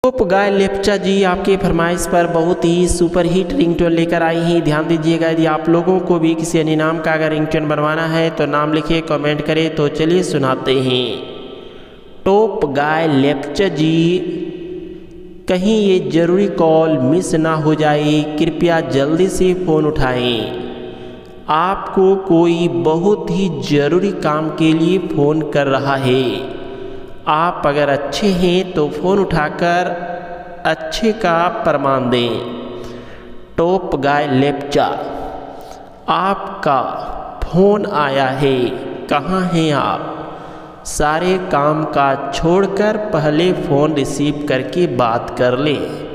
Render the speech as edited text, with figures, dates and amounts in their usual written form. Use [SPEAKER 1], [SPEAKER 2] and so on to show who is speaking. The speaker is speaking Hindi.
[SPEAKER 1] टॉप गाय लेप्चा जी आपके फरमाइश पर बहुत ही सुपर हिट रिंगटोन लेकर आई हैं। ध्यान दीजिएगा, यदि आप लोगों को भी किसी अन्य नाम का अगर रिंगटोन बनवाना है तो नाम लिखिए, कमेंट करें। तो चलिए सुनाते हैं। टॉप गाय लेप्चा जी, कहीं ये ज़रूरी कॉल मिस ना हो जाए, कृपया जल्दी से फ़ोन उठाएं। आपको कोई बहुत ही ज़रूरी काम के लिए फ़ोन कर रहा है। आप अगर अच्छे हैं तो फ़ोन उठाकर अच्छे का प्रमाण दें। टॉप गाय लेप्चा, आपका फ़ोन आया है, कहाँ हैं आप? सारे काम काज छोड़कर पहले फ़ोन रिसीव करके बात कर लें।